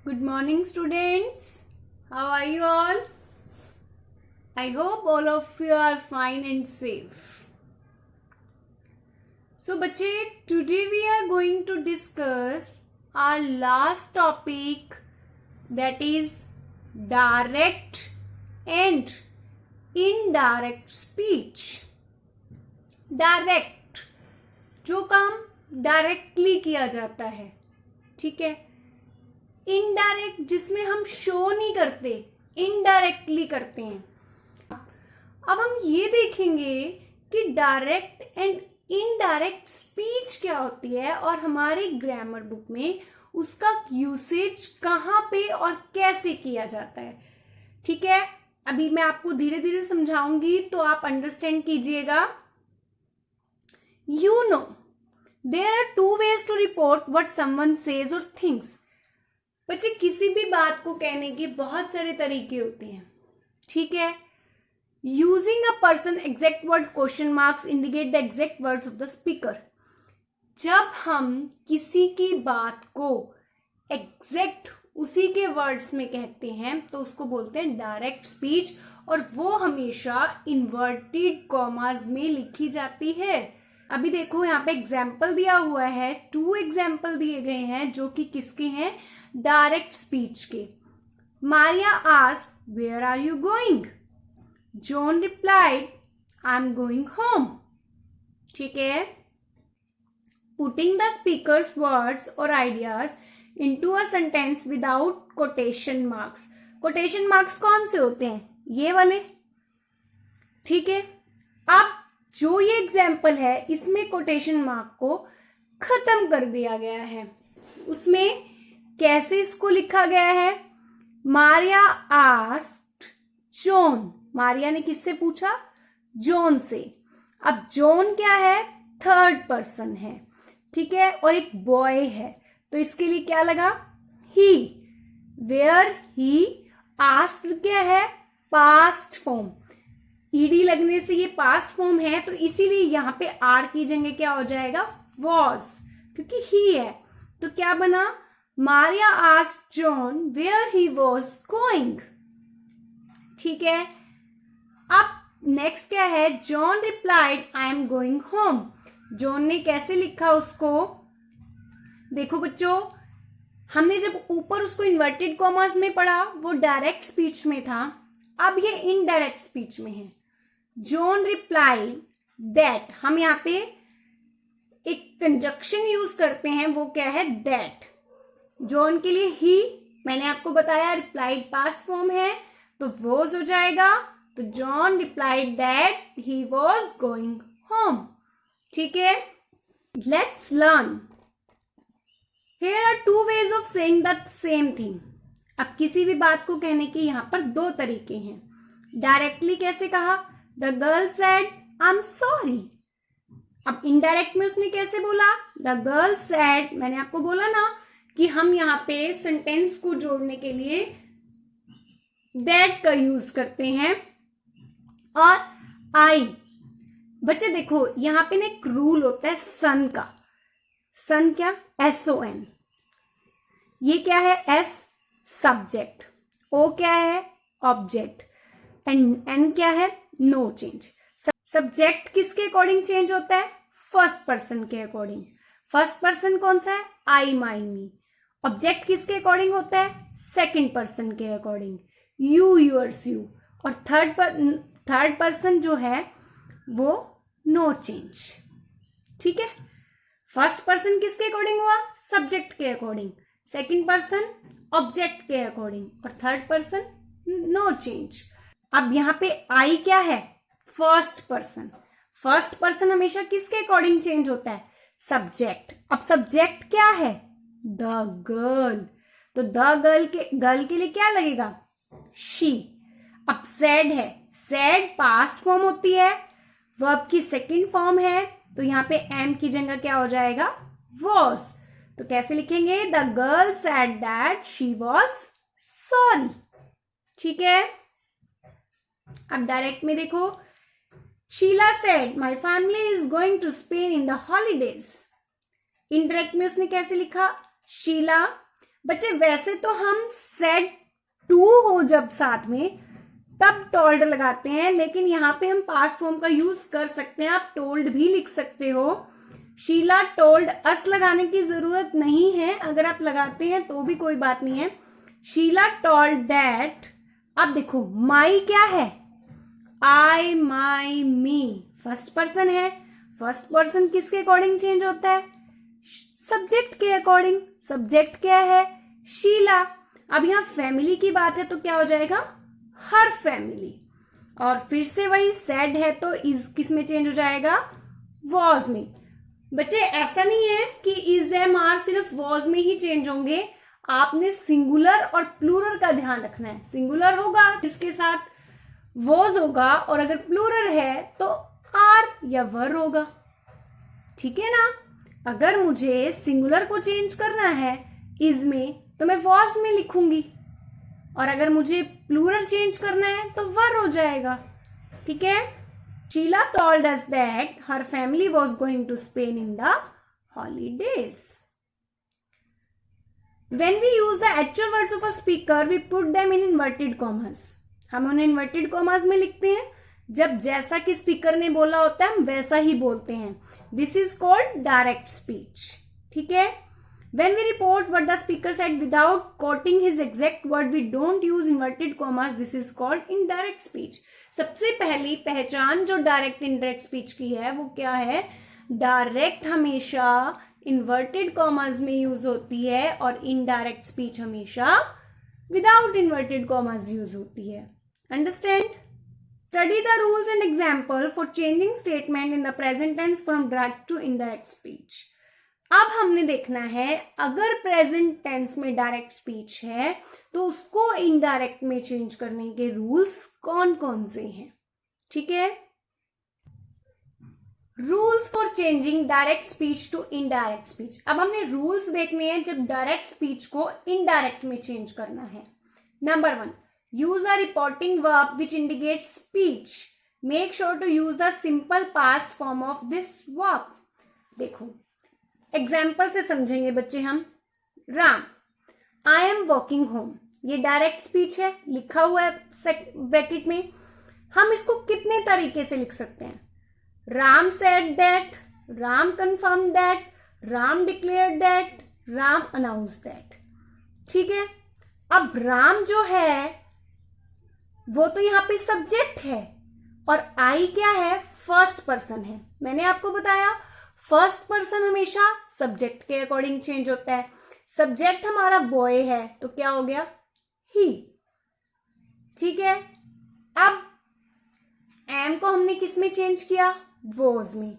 Good morning, students. How are you all? I hope all of you are fine and safe. So, बच्चे, today we are going to discuss our last topic, that is direct and indirect speech. Direct, जो काम directly किया जाता है, ठीक है. Indirect, जिसमें हम शो नहीं करते, इनडायरेक्टली करते हैं. अब हम ये देखेंगे कि डायरेक्ट एंड इनडायरेक्ट स्पीच क्या होती है और हमारे ग्रामर बुक में उसका यूसेज कहाँ पे और कैसे किया जाता है. ठीक है, अभी मैं आपको धीरे धीरे समझाऊंगी तो आप अंडरस्टैंड कीजिएगा. You know, there are two ways to report what someone says or thinks. बच्चे, किसी भी बात को कहने के बहुत सारे तरीके होते हैं, ठीक है. Using a person exact word question marks indicate the exact words of the speaker. जब हम किसी की बात को एग्जैक्ट उसी के वर्ड्स में कहते हैं तो उसको बोलते हैं डायरेक्ट स्पीच, और वो हमेशा इन्वर्टेड कॉमास में लिखी जाती है. अभी देखो यहाँ पे एग्जाम्पल दिया हुआ है, 2 एग्जाम्पल दिए गए हैं जो कि किसके हैं, डायरेक्ट स्पीच के. Maria asked where are you going. John replied I am going home. ठीक है. पुटिंग द स्पीकर्स वर्ड्स और ideas into a sentence without quotation marks. Quotation marks कौन से होते हैं, ये वाले, ठीक है. अब जो ये एग्जाम्पल है इसमें कोटेशन मार्क को खत्म कर दिया गया है. उसमें कैसे इसको लिखा गया है, मारिया आस्क्ड जॉन. मारिया ने किससे पूछा, जॉन से. अब जॉन क्या है, थर्ड पर्सन है, ठीक है, और एक बॉय है, तो इसके लिए क्या लगा, ही. वेयर ही आस्क्ड क्या है, पास्ट फॉर्म. ईडी लगने से ये पास्ट फॉर्म है, तो इसीलिए यहां पे आर की जगह क्या हो जाएगा, वॉज, क्योंकि ही है. तो क्या बना, Maria asked John where he was going. ठीक है. अब नेक्स्ट क्या है, John replied I am going home. John ने कैसे लिखा उसको, देखो बच्चों, हमने जब ऊपर उसको इन्वर्टेड कॉमास में पढ़ा वो डायरेक्ट स्पीच में था, अब ये इनडायरेक्ट स्पीच में है. जॉन रिप्लाइड दैट, हम यहाँ पे एक कंजक्शन यूज करते हैं, वो क्या है, दैट. जॉन के लिए ही, मैंने आपको बताया रिप्लाइड पास्ट फॉर्म है तो वॉज हो जाएगा. तो John replied that he was going home. ठीक है. Let's learn. Here are 2 ways of saying the same thing. अब किसी भी बात को कहने के यहां पर 2 तरीके हैं. डायरेक्टली कैसे कहा, the girl said I am sorry. अब इनडायरेक्ट में उसने कैसे बोला, द गर्ल सेड, मैंने आपको बोला ना कि हम यहाँ पे सेंटेंस को जोड़ने के लिए दैट का यूज करते हैं. और आई, बच्चे देखो यहाँ पे ना एक रूल होता है सन का. सन क्या, SON. ये क्या है, S सब्जेक्ट, O क्या है, ऑब्जेक्ट, एंड N क्या है, नो चेंज. सब्जेक्ट किसके अकॉर्डिंग चेंज होता है, फर्स्ट पर्सन के अकॉर्डिंग. फर्स्ट पर्सन कौन सा है, आई माई मी. ऑब्जेक्ट किसके अकॉर्डिंग होता है, सेकंड पर्सन के अकॉर्डिंग, यू यूअर्स यू. और थर्ड पर्सन जो है वो नो चेंज. ठीक है. फर्स्ट पर्सन किसके अकॉर्डिंग हुआ, सब्जेक्ट के अकॉर्डिंग. सेकंड पर्सन ऑब्जेक्ट के अकॉर्डिंग, और थर्ड पर्सन नो चेंज. अब यहाँ पे आई क्या है, फर्स्ट पर्सन. फर्स्ट पर्सन हमेशा किसके अकॉर्डिंग चेंज होता है, सब्जेक्ट. अब सब्जेक्ट क्या है, द गर्ल. तो द गर्ल के लिए क्या लगेगा, शी. अब सैड है, सैड पास्ट फॉर्म होती है, वर्ब की सेकंड फॉर्म है, तो यहाँ पे एम की जगह क्या हो जाएगा, वॉज. तो कैसे लिखेंगे, the girl said that she was sorry. ठीक है. अब डायरेक्ट में देखो, Sheela said my family is going to Spain in the holidays. Indirect में उसने कैसे लिखा, शीला बच्चे वैसे तो हम सेड टू हो जब साथ में तब टोल्ड लगाते हैं, लेकिन यहाँ पे हम पास्ट फॉर्म का यूज कर सकते हैं, आप टोल्ड भी लिख सकते हो। शीला टोल्ड अस लगाने की जरूरत नहीं है, अगर आप लगाते हैं तो भी कोई बात नहीं है। शीला टोल्ड दैट, अब देखो माई क्या है, आई माई मी, फर्स्ट पर्सन है। फर्स्ट पर्सन किसके अकॉर्डिंग चेंज होता है, सब्जेक्ट के अकॉर्डिंग। सब्जेक्ट क्या है, शीला। अब यहां फैमिली की बात है तो क्या हो जाएगा, हर फैमिली। और फिर से वही सेड है तो इज किस में चेंज हो जाएगा, वॉज में। बच्चे ऐसा नहीं है कि इज एम आर सिर्फ वॉज में ही चेंज होंगे, आपने सिंगुलर और प्लूरल का ध्यान रखना है। सिंगुलर होगा जिसके साथ वॉज होगा, और अगर प्लूरल है तो आर या वर होगा, ठीक है ना। अगर मुझे सिंगुलर को चेंज करना है इज में तो मैं वॉज में लिखूंगी, और अगर मुझे प्लूरल चेंज करना है तो वर हो जाएगा, ठीक है। Sheela told us that her family was going to Spain in the holidays. When we use the actual words of a speaker, we put them in inverted commas. हम उन्हें inverted commas में लिखते हैं, जब जैसा कि स्पीकर ने बोला होता है हम वैसा ही बोलते हैं। This is called direct speech, ठीक है। When we report what the speaker said without quoting his exact word, we don't use inverted commas. This is called indirect speech. सबसे पहली पहचान जो डायरेक्ट इनडायरेक्ट स्पीच की है वो क्या है, डायरेक्ट हमेशा इन्वर्टेड कॉमास में यूज होती है और इनडायरेक्ट स्पीच हमेशा विदाउट इन्वर्टेड कॉमास यूज होती है। Understand? Study the rules and example for changing statement in the present tense from direct to indirect speech. अब हमने देखना है अगर प्रेजेंट टेंस में डायरेक्ट स्पीच है तो उसको इनडायरेक्ट में चेंज करने के रूल्स कौन कौन से हैं, ठीक है। Rules for changing direct speech to indirect speech. अब हमने रूल्स देखने हैं जब डायरेक्ट स्पीच को इनडायरेक्ट में चेंज करना है। Number 1, use a reporting verb which indicates speech. Make sure to use the simple past form of this verb. देखो एग्जाम्पल से समझेंगे बच्चे हम। Ram, I am walking home, ये डायरेक्ट स्पीच है, लिखा हुआ है ब्रैकेट में। हम इसको कितने तरीके से लिख सकते हैं, Ram said that, Ram confirm that, Ram declared that, Ram announce that, ठीक है। अब राम जो है वो तो यहां पे सब्जेक्ट है और आई क्या है, फर्स्ट पर्सन है। मैंने आपको बताया फर्स्ट पर्सन हमेशा सब्जेक्ट के अकॉर्डिंग चेंज होता है। सब्जेक्ट हमारा बॉय है तो क्या हो गया, ही, ठीक है। अब एम को हमने किस में चेंज किया, वॉज में।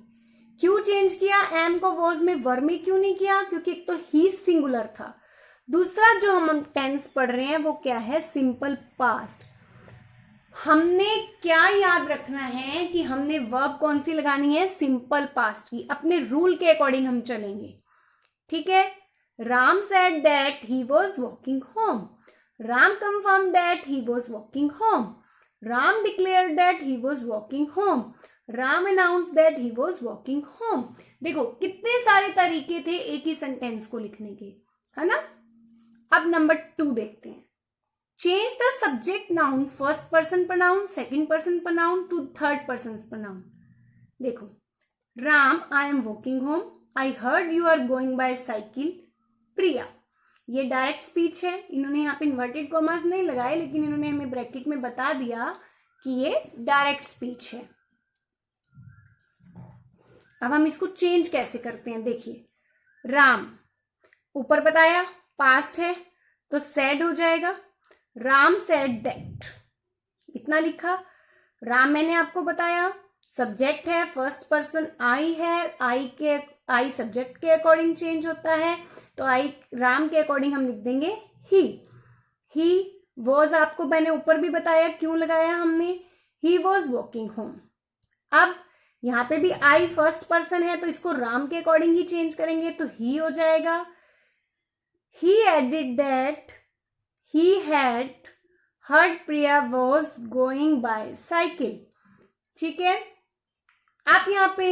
क्यों चेंज किया एम को वॉज में, वर में क्यों नहीं किया, क्योंकि एक तो ही सिंगुलर था, दूसरा जो हम टेंस पढ़ रहे हैं वो क्या है, सिंपल पास्ट। हमने क्या याद रखना है कि हमने वर्ब कौन सी लगानी है, सिंपल पास्ट की। अपने रूल के अकॉर्डिंग हम चलेंगे, ठीक है। Ram said that he was walking home, Ram confirm that he was walking home, Ram declared that he was walking home, Ram announce that he was walking home. देखो कितने सारे तरीके थे एक ही सेंटेंस को लिखने के, है ना। अब नंबर 2 देखते हैं। Change the subject noun first person pronoun second person pronoun to third person pronoun. देखो Ram, I am walking home, I heard you are going by cycle. Priya, ये डायरेक्ट स्पीच है, इन्होंने यहाँ पे इन्वर्टेड कॉमास नहीं लगाए लेकिन इन्होंने हमें ब्रैकेट में बता दिया कि ये डायरेक्ट स्पीच है। अब हम इसको चेंज कैसे करते हैं, देखिए राम ऊपर बताया पास्ट है तो सेड हो जाएगा, राम सेड दैट, इतना लिखा। राम मैंने आपको बताया सब्जेक्ट है, फर्स्ट पर्सन आई है, आई सब्जेक्ट के अकॉर्डिंग चेंज होता है तो आई राम के अकॉर्डिंग हम लिख देंगे ही वॉज आपको मैंने ऊपर भी बताया क्यों लगाया हमने, ही वॉज वॉकिंग होम। अब यहां पे भी आई फर्स्ट पर्सन है तो इसको राम के अकॉर्डिंग ही चेंज करेंगे तो ही हो जाएगा। He added that he had heard Priya was going by cycle, ठीक है। आप यहाँ पे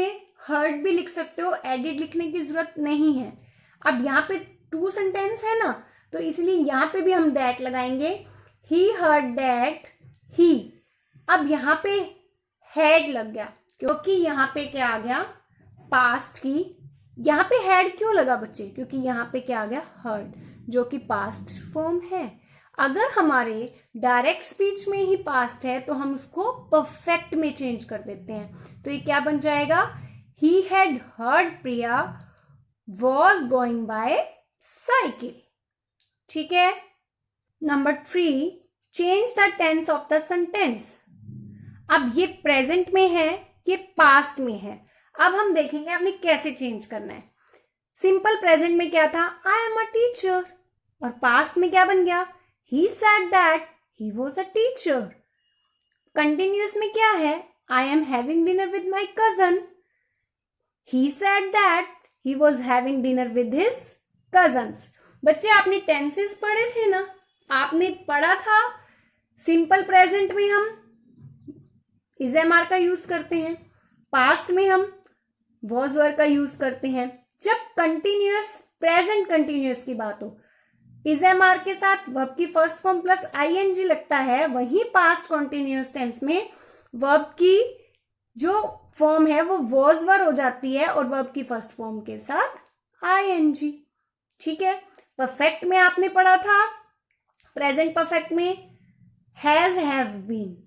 heard भी लिख सकते हो, added लिखने की जरूरत नहीं है। अब यहाँ पे 2 सेंटेंस है ना तो इसलिए यहाँ पे भी हम दैट लगाएंगे। ही हर्ड दैट ही, अब यहाँ पे हैड लग गया क्योंकि यहाँ पे क्या आ गया, पास्ट की। यहाँ पे हैड क्यों लगा बच्चे, क्योंकि यहाँ पे क्या आ गया, हर्ड, जो कि पास्ट फॉर्म है। अगर हमारे डायरेक्ट स्पीच में ही पास्ट है तो हम उसको परफेक्ट में चेंज कर देते हैं। तो ये क्या बन जाएगा, he had heard Priya was going by cycle. ठीक है। Number 3, change the tense of the sentence. अब ये प्रेजेंट में है, ये पास्ट में है। अब हम देखेंगे हमने कैसे चेंज करना है। सिंपल प्रेजेंट में क्या था, आई एम अ टीचर, और पास्ट में क्या बन गया, ही said that he was a teacher. Continuous में क्या है, I am having dinner with my cousin, he said that he was having dinner with his cousins. बच्चे आपने टेंसेस पढ़े थे ना, आपने पढ़ा था सिंपल प्रेजेंट में हम इज एम आर का यूज करते हैं, पास्ट में हम वॉज वर का यूज करते हैं। जब कंटिन्यूअस प्रेजेंट कंटिन्यूअस की बात हो, इज एम आर के साथ वर्ब की फर्स्ट फॉर्म प्लस आईएनजी लगता है, वही पास्ट कंटिन्यूअस टेंस में वर्ब की जो फॉर्म है वो वॉज वर हो जाती है और वर्ब की फर्स्ट फॉर्म के साथ आईएनजी। ठीक है। परफेक्ट में आपने पढ़ा था, प्रेजेंट परफेक्ट में हैज हैव बीन,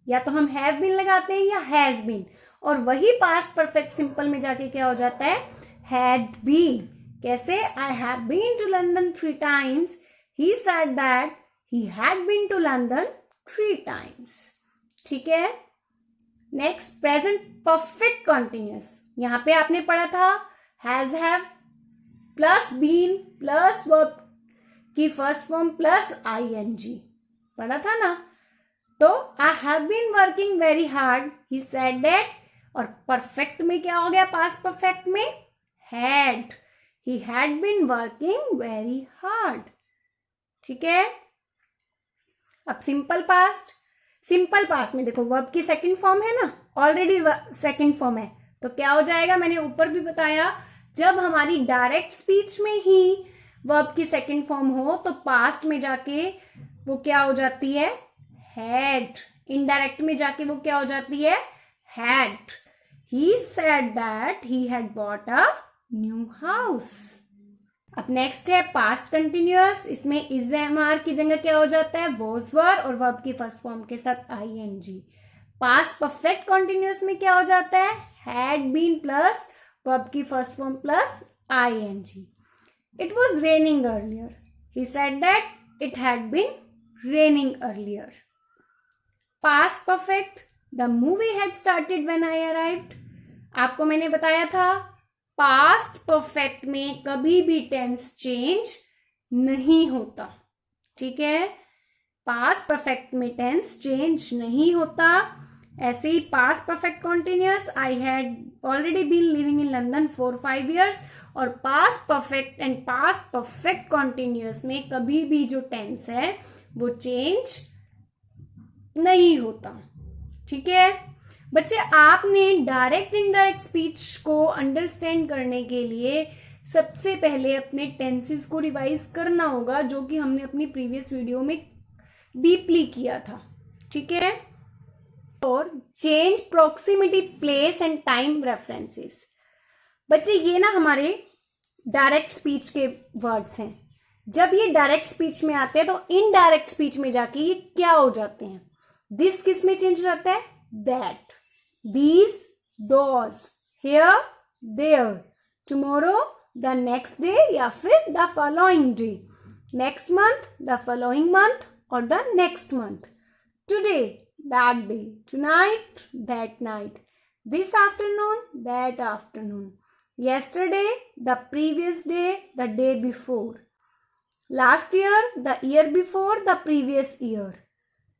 या तो हम हैव बीन लगाते हैं या हैज बीन, और वही पास्ट परफेक्ट सिंपल में जाके क्या हो जाता है, हैड बीन। कैसे, I have been to London 3 times, he said that he had been to London 3 times। ठीक है। Next, present perfect continuous. यहां पे आपने पढ़ा था has have plus been plus verb की फर्स्ट फॉर्म प्लस आईएनजी, पढ़ा था ना। तो I have been working very hard, he said that, और परफेक्ट में क्या हो गया, पास्ट परफेक्ट में had, he had been working very hard. ठीक है। अब सिंपल पास्ट में देखो वर्ब की सेकंड फॉर्म है ना, ऑलरेडी सेकंड फॉर्म है, तो क्या हो जाएगा, मैंने ऊपर भी बताया, जब हमारी डायरेक्ट स्पीच में ही वर्ब की सेकंड फॉर्म हो तो पास्ट में जाके वो क्या हो जाती है, हैड। इनडायरेक्ट में जाके वो क्या हो जाती है, had. He said that he had bought a new house. अब नेक्स्ट है पास्ट कंटिन्यूअस। इसमें इज एम आर की जगह क्या हो जाता है, वॉज वर, और वर्ब की फर्स्ट फॉर्म के साथ आईएनजी। पास्ट परफेक्ट कंटिन्यूअस में क्या हो जाता है, हैड बीन प्लस वर्ब की first form plus ING. It was raining earlier, he said that it had been raining earlier. Past perfect, the movie had started when I arrived. आपको मैंने बताया था पास्ट परफेक्ट में कभी भी tense change नहीं होता। ठीक है। पास्ट परफेक्ट में टेंस चेंज नहीं होता। ऐसे ही past perfect continuous, I had already been living in London for 5 years, और past perfect and past perfect continuous में कभी भी जो टेंस है वो चेंज नहीं होता। ठीक है। बच्चे आपने डायरेक्ट इनडायरेक्ट स्पीच को अंडरस्टैंड करने के लिए सबसे पहले अपने टेंसेस को रिवाइज करना होगा, जो कि हमने अपनी प्रीवियस वीडियो में डीपली किया था। ठीक है। और change proximity place and time references. बच्चे ये ना हमारे डायरेक्ट स्पीच के वर्ड्स हैं। जब ये डायरेक्ट स्पीच में आते हैं तो इनडायरेक्ट स्पीच में जाके ये क्या हो जाते हैं, दिस किस में चेंज हो जाता है, that, these, those, here, there, tomorrow, the next day, या फिर the following day, next month, the following month, or the next month, today, that day, tonight, that night, this afternoon, that afternoon, yesterday, the previous day, the day before, last year, the year before, the previous year,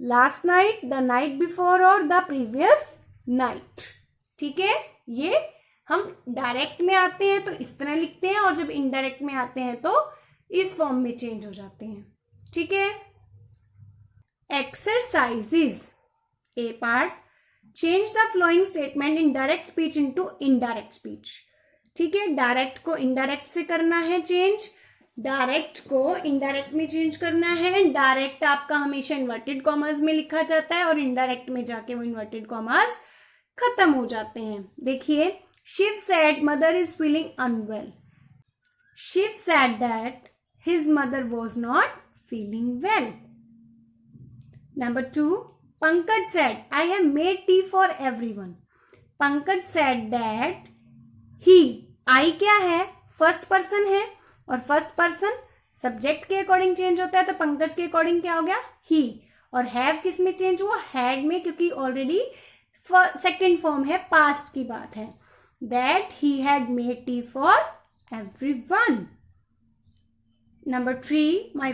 last night, the night before, or the previous night. ठीक है। ये हम direct में आते हैं तो इस तरह लिखते हैं, और जब इनडायरेक्ट में आते हैं तो इस फॉर्म में चेंज हो जाते हैं। ठीक है। Exercises A part, change the following statement in direct speech into indirect speech. ठीक है। डायरेक्ट को इनडायरेक्ट से करना है चेंज, डायरेक्ट को इनडायरेक्ट में चेंज करना है. डायरेक्ट आपका हमेशा इन्वर्टेड कॉमर्स में लिखा जाता है और इनडायरेक्ट में जाके वो इन्वर्टेड कॉमर्स खत्म हो जाते हैं. देखिए, Shiv said mother is feeling unwell. Shiv said that his mother was not feeling well. Number 2, Pankaj said I have made tea for everyone. Pankaj said that he. I क्या है? फर्स्ट पर्सन है और फर्स्ट पर्सन सब्जेक्ट के अकॉर्डिंग चेंज होता है, तो पंकज के according क्या हो गया? ही. और हैव किस में चेंज हुआ? हैड में, क्योंकि ऑलरेडी सेकेंड फॉर्म है, पास्ट की बात है. That he had made tea for everyone. Number 3, my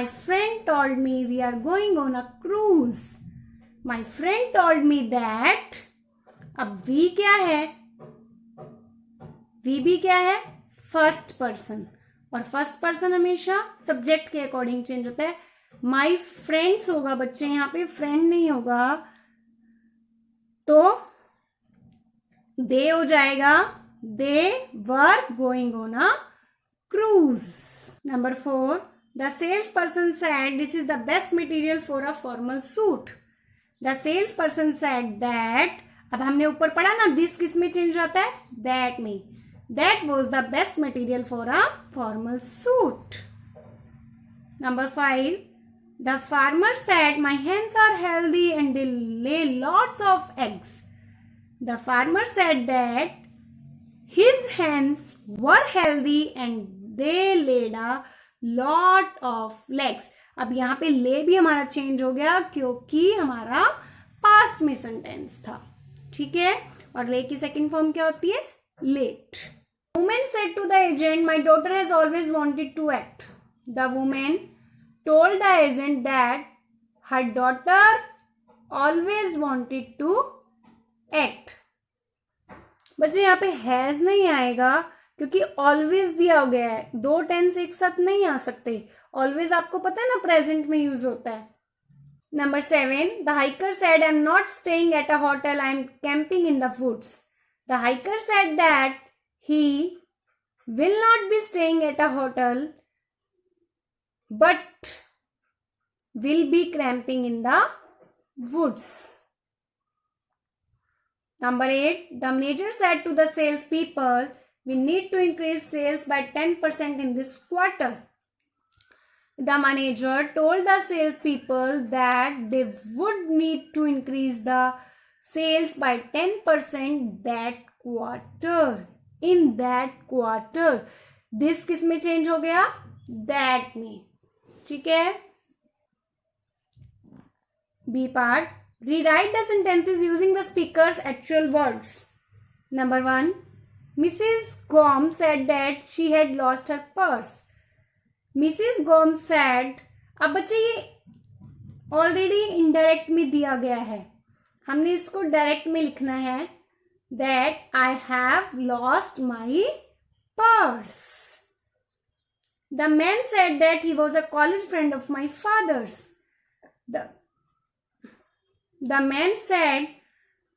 friend told me we are going on a cruise. My friend told me that. अब we क्या है? we भी क्या है? First person. और फर्स्ट पर्सन हमेशा सब्जेक्ट के अकॉर्डिंग चेंज होता है. my friends होगा बच्चे, यहाँ पे फ्रेंड नहीं होगा, तो they हो जाएगा. they were going on a cruise. Number 4, the salesperson said this is the best material for a formal suit. The salesperson said that. अब हमने ऊपर पढ़ा ना, this किस में चेंज जाता है? that में. That was the best material for a formal suit. Number 5, the farmer said my hens are healthy and they lay lots of eggs. The farmer said that his hens were healthy and they laid a lot of eggs. अब यहाँ पे ले भी हमारा change हो गया क्योंकि हमारा पास्ट में सेंटेंस था. ठीक है, और ले की सेकंड फॉर्म क्या होती है? Let. Women said to the agent my daughter has always wanted to act. The women told the agent that her daughter always wanted to act. बच्चे यहाँ पे हैज नहीं आएगा क्योंकि ऑलवेज दिया गया है. दो टेंस एक साथ नहीं आ सकते. ऑलवेज आपको पता है ना प्रेजेंट में यूज होता है. Number 7, the hiker said I am not staying at a hotel, I am camping in the woods. The hiker said that he will not be staying at a hotel but will be camping in the woods. Number 8, the manager said to the salespeople, we need to increase sales by 10% in this quarter. The manager told the salespeople that they would need to increase the sales by 10% that quarter. In that quarter. This किस में change हो गया? That में. ठीक है. B part. Rewrite the sentences using the speaker's actual words. Number 1, Mrs. Gomes said that she had lost her purse. Mrs. Gomes said. अब बच्चे ये ऑलरेडी इनडायरेक्ट में दिया गया है, हमने इसको डायरेक्ट में लिखना है. That I have lost my purse. The man said that he was a college friend of my father's. The man said,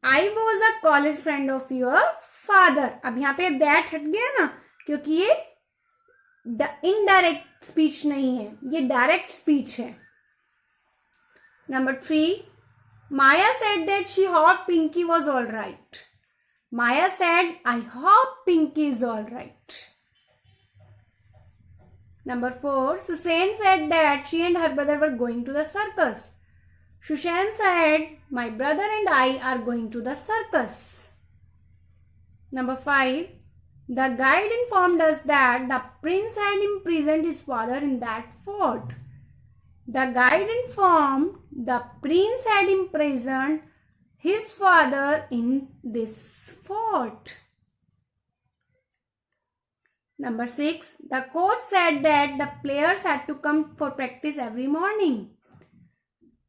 I was a college friend of your father. अब यहाँ पे that हट गया ना, क्योंकि ये इनडायरेक्ट स्पीच नहीं है, ये डायरेक्ट स्पीच है. Number 3, Maya said that she hoped Pinky was all right. Maya said, I hope Pinky is all right. Number 4, Susan said that she and her brother were going to the circus. Shushan said, my brother and I are going to the circus. Number 5, the guide informed us that the prince had imprisoned his father in that fort. The guide informed the prince had imprisoned his father in this fort. Number 6, the coach said that the players had to come for practice every morning.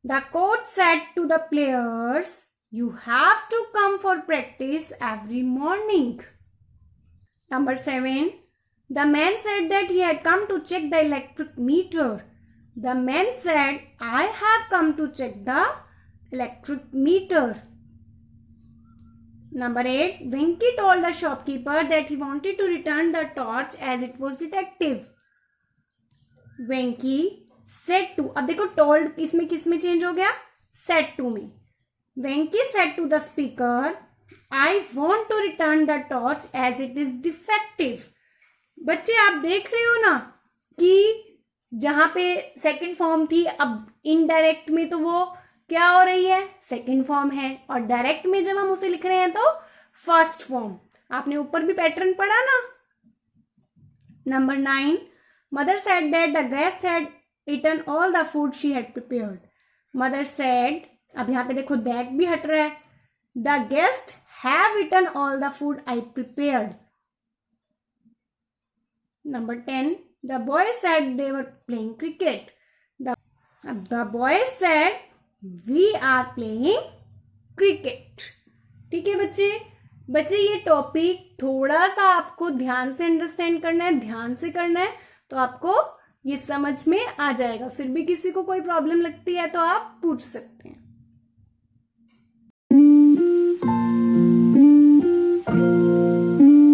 The coach said to the players, you have to come for practice every morning. Number 7, the man said that he had come to check the electric meter. The man said, I have come to check the electric meter. Number 8, Winky told the shopkeeper that he wanted to return the torch as it was defective. Venky said to, अब देखो told इसमें किस में change हो गया, said to में। Venky said to the speaker I want to return the torch as it is defective. बच्चे आप देख रहे हो ना कि जहां पे सेकंड फॉर्म थी, अब इनडायरेक्ट में तो वो क्या हो रही है, सेकंड फॉर्म है, और डायरेक्ट में जब हम उसे लिख रहे हैं तो फर्स्ट फॉर्म। आपने ऊपर भी पैटर्न पढ़ा ना। Number 9, mother said that the guest had eaten all the food she had prepared. Mother said, अब यहां पे देखो दैट भी हट रहा है, the guest have eaten all the food I prepared. Number 10, the boys said they were playing cricket. The boys said we are playing cricket. ठीक है बच्चे ये टॉपिक थोड़ा सा आपको ध्यान से अंडरस्टैंड करना है, ध्यान से करना है, तो आपको ये समझ में आ जाएगा। फिर भी किसी को कोई प्रॉब्लम लगती है तो आप पूछ सकते हैं।